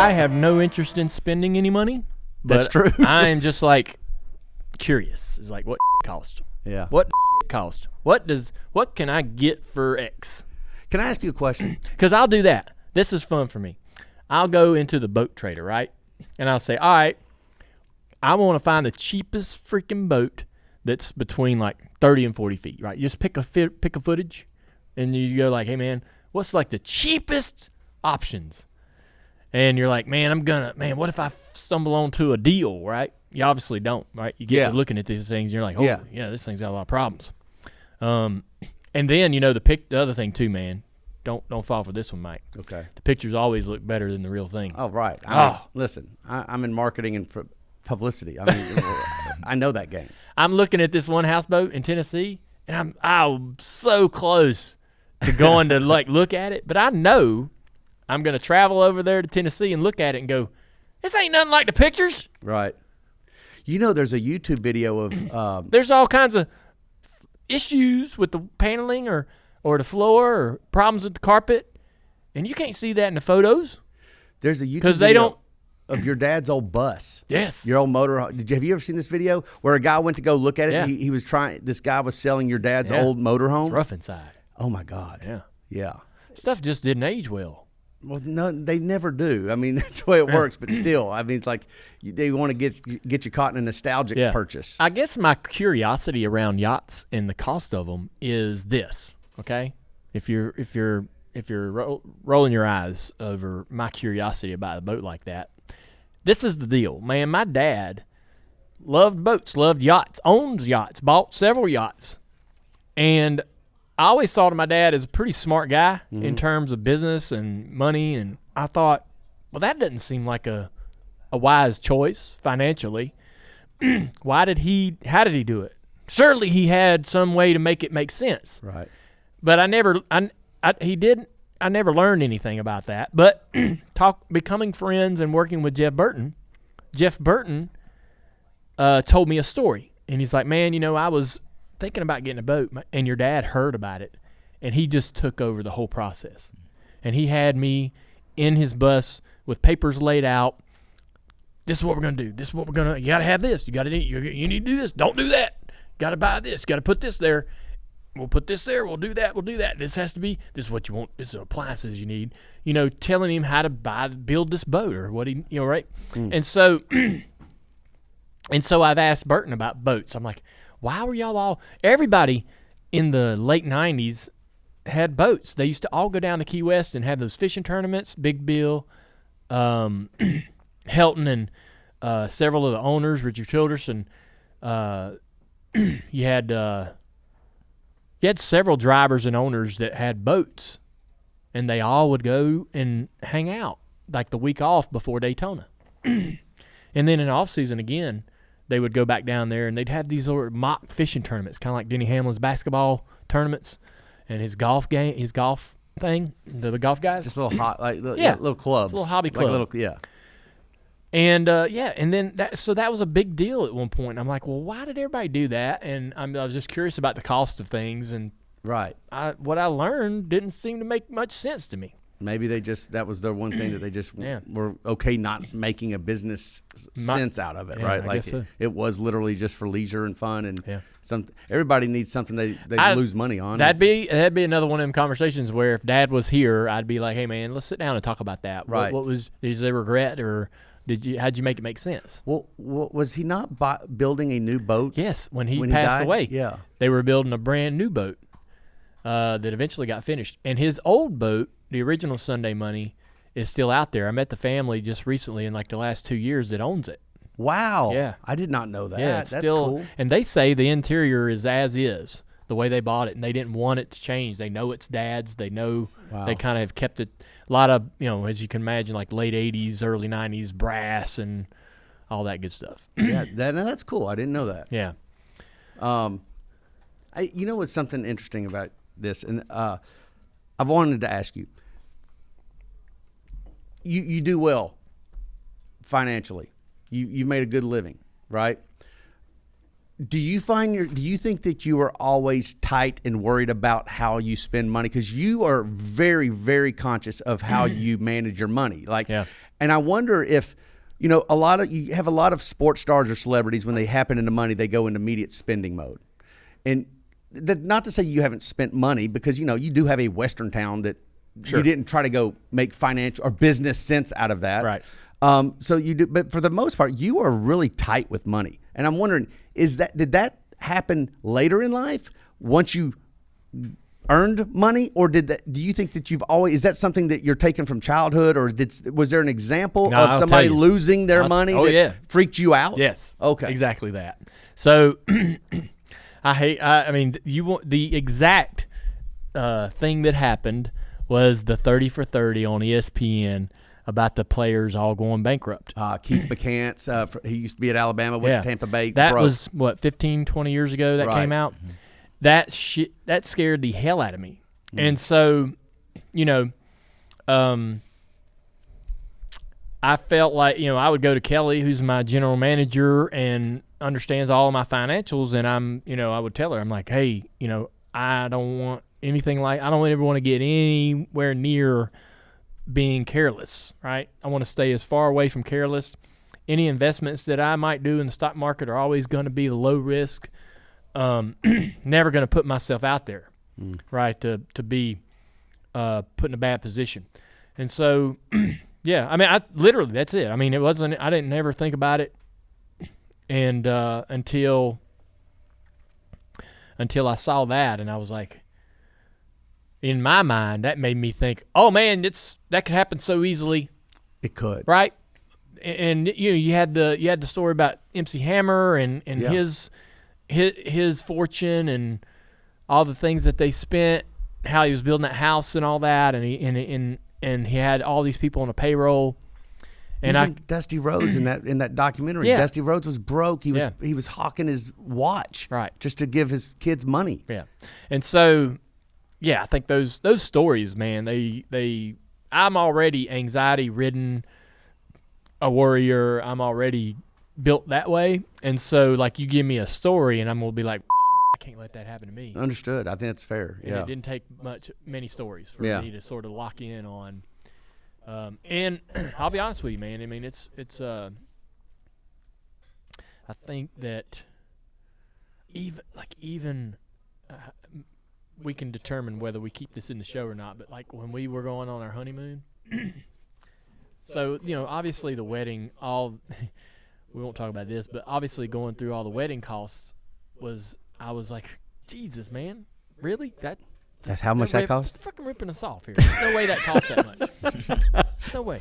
I have no interest in spending any money. That's true. I am just like curious. It's like, what cost? Yeah. What cost? What can I get for X? Can I ask you a question? Because I'll do that. This is fun for me. I'll go into the boat trader, right? And I'll say, all right, I want to find the cheapest freaking boat that's between like 30 and 40 feet, right? You just pick a footage, and you go like, hey, man, what's like the cheapest options? And you're like, man, what if I stumble onto a deal, right? You obviously don't, right? You get to looking at these things, and you're like, oh, yeah, this thing's got a lot of problems. And then, the other thing too, man, don't fall for this one, Mike. Okay. The pictures always look better than the real thing. Oh, right. I mean, listen, I'm in marketing and publicity. I mean, I know that game. I'm looking at this one houseboat in Tennessee, and I'm so close to going to like look at it, but I know I'm going to travel over there to Tennessee and look at it and go, this ain't nothing like the pictures. Right. There's a YouTube video of there's all kinds of issues with the paneling or the floor or problems with the carpet, and you can't see that in the photos. There's a YouTube video of your dad's old bus. Yes. Your old motor. Have you ever seen this video where a guy went to go look at it? Yeah. He was this guy was selling your dad's old motorhome. It's rough inside. Oh my God. Yeah. Yeah. Stuff just didn't age well. Well, no, they never do. I mean, that's the way it works. But still, I mean, it's like they want to get you caught in a nostalgic purchase. I guess my curiosity around yachts and the cost of them is this. Okay, if you're rolling your eyes over my curiosity about a boat like that, this is the deal, man. My dad loved boats, loved yachts, owns yachts, bought several yachts, and I always thought of my dad as a pretty smart guy in terms of business and money, and I thought, well, that doesn't seem like a wise choice financially. How did he do it? Surely he had some way to make it make sense. Right. But I never learned anything about that. But becoming friends and working with Jeff Burton told me a story, and he's like, man, I was thinking about getting a boat, and your dad heard about it, and he just took over the whole process. And he had me in his bus with papers laid out. This is what we're going to do. This is what we're going to, you got to have this. You need to do this. Don't do that. Got to buy this. Got to put this there. We'll put this there. We'll do that. We'll do that. This has to be, this is what you want. This is appliances you need. Telling him how to build this boat or what right? And so I've asked Burton about boats. I'm like, why were y'all everybody in the late 90s had boats. They used to all go down to Key West and have those fishing tournaments. Big Bill, Helton, and several of the owners, Richard Childerson. You had several drivers and owners that had boats, and they all would go and hang out like the week off before Daytona. And then in the off season again, they would go back down there and they'd have these sort of mock fishing tournaments, kind of like Denny Hamlin's basketball tournaments and his golf thing, the golf guys. Just little little clubs. Little hobby club. And and then that was a big deal at one point. I'm like, well, why did everybody do that? And I was just curious about the cost of things, and right. What I learned didn't seem to make much sense to me. Maybe that was their one thing that they just were okay not making a business sense out of it, right? I like guess so. It was literally just for leisure and fun, and everybody needs something they lose money on. That'd be another one of them conversations where if Dad was here, I'd be like, hey man, let's sit down and talk about that. Right. Is there regret, or how'd you make it make sense? Well, was he not building a new boat? Yes, when he passed away. Yeah, they were building a brand new boat that eventually got finished, and his old boat, the original Sunday Money, is still out there. I met the family just recently in like the last 2 years that owns it. Wow. Yeah. I did not know that. Yeah, that's still cool. And they say the interior is as is, the way they bought it, and they didn't want it to change. They know it's Dad's. They know They kind of have kept it a lot of, as you can imagine, like late 80s, early 90s brass and all that good stuff. Yeah, that's cool. I didn't know that. Yeah. What's something interesting about this, and I've wanted to ask you. You do well financially. You've made a good living, right? Do you think that you are always tight and worried about how you spend money? Because you are very, very conscious of how you manage your money. And I wonder if, you have a lot of sports stars or celebrities, when they happen into money, they go into immediate spending mode. And not to say you haven't spent money, because, you do have a Western town that you didn't try to go make financial or business sense out of that. Right. So you do, but for the most part, you are really tight with money. And I'm wondering, did that happen later in life once you earned money, or do you think that is that something that you're taking from childhood, or was there an example of somebody losing their money that freaked you out? Yes. Okay. Exactly that. So I mean, you want the exact thing that happened was the 30 for 30 on ESPN about the players all going bankrupt. Keith McCants, he used to be at Alabama, went to Tampa Bay. That was, 15, 20 years ago that came out? Mm-hmm. That scared the hell out of me. Mm-hmm. And so, I felt like, I would go to Kelly, who's my general manager and understands all of my financials, and I would tell her, I'm like, hey, I don't want anything I don't ever want to get anywhere near being careless, right? I want to stay as far away from careless. Any investments that I might do in the stock market are always going to be the low risk. Never going to put myself out there, right, to be put in a bad position. And so, yeah, I mean, literally, that's it. I mean, I didn't ever think about it, and until I saw that, and I was like, in my mind, that made me think, oh man, that could happen so easily. It could, right? And you had the story about MC Hammer and his fortune and all the things that they spent, how he was building that house and all that, and he had all these people on a payroll. And even Dusty Rhodes in that documentary, Dusty Rhodes was broke. He was hawking his watch, right, just to give his kids money. Yeah, and so. Yeah, I think those stories, man, I'm already anxiety-ridden, a worrier. I'm already built that way. And so, like, you give me a story, and I'm going to be like, I can't let that happen to me. Understood. I think that's fair. And it didn't take many stories for me to sort of lock in on. And I'll be honest with you, man. I mean, it's I think that even we can determine whether we keep this in the show or not, but like when we were going on our honeymoon, so, obviously the wedding, we won't talk about this, but obviously going through all the wedding costs I was like, Jesus, man, really? That's how much that cost? Fucking ripping us off here. There's no way that costs that much. No way.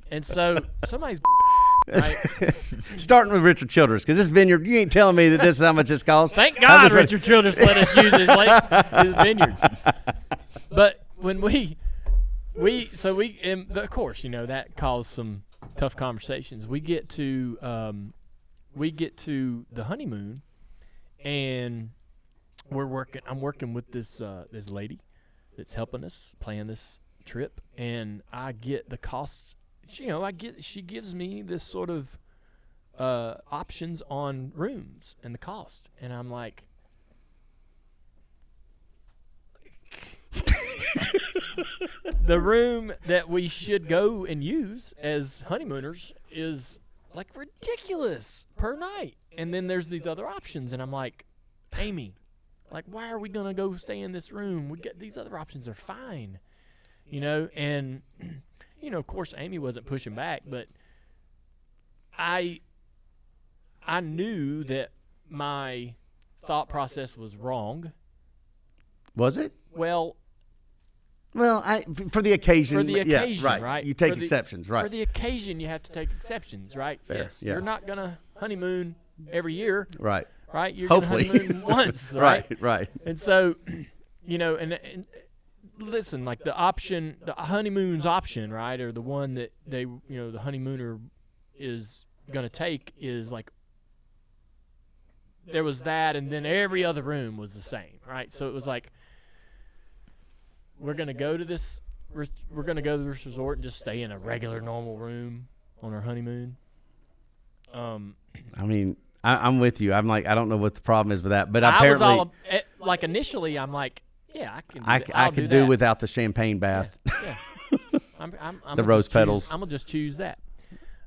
And so somebody's right? Starting with Richard Childress, because this vineyard, you ain't telling me that this is how much this costs. Thank God Richard Childress let us use his vineyard. But when and of course, that caused some tough conversations. We get to the honeymoon, and I'm working with this lady that's helping us plan this trip, and I get the costs. She gives me this sort of options on rooms and the cost, and I'm like, the room that we should go and use as honeymooners is like ridiculous per night, and then there's these other options, and I'm like, Amy, like, why are we gonna go stay in this room? We get these other options are fine, and. Of course, Amy wasn't pushing back, but I knew that my thought process was wrong. Was it? Well, for the occasion. For the occasion, right? You take exceptions, right? For the occasion, you have to take exceptions, right? Fair, yes. Yeah. You're not going to honeymoon every year. Right. Right? You're Hopefully. going to honeymoon once, right? Right. And so, and listen, like the honeymoon's option, right, or the one that the honeymooner is going to take is like, there was that, and then every other room was the same, right? So it was like, we're going to go to this resort and just stay in a regular normal room on our honeymoon, I mean, I'm with you. I'm like, I don't know what the problem is with that, but I apparently, was all like initially, I'm like, yeah, I can. I could do without the champagne bath. Yeah. I'm the rose petals. I'm gonna just choose that.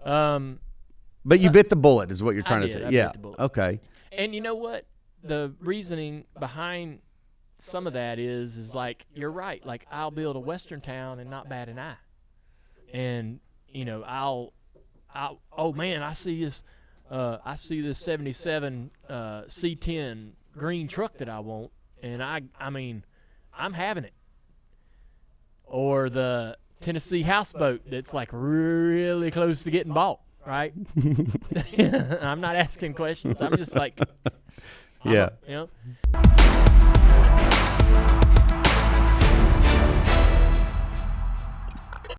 But you bit the bullet, is what you're trying to say. I yeah. bit the bullet. Okay. And you know what? The reasoning behind some of that is like, you're right. Like, I'll build a western town and not bat an eye. And you know, oh man, I see this 77 C10 green truck that I want, and I mean, I'm having it. Or the Tennessee houseboat that's like really close to getting bought, right? I'm not asking questions. I'm just like, yeah. You know.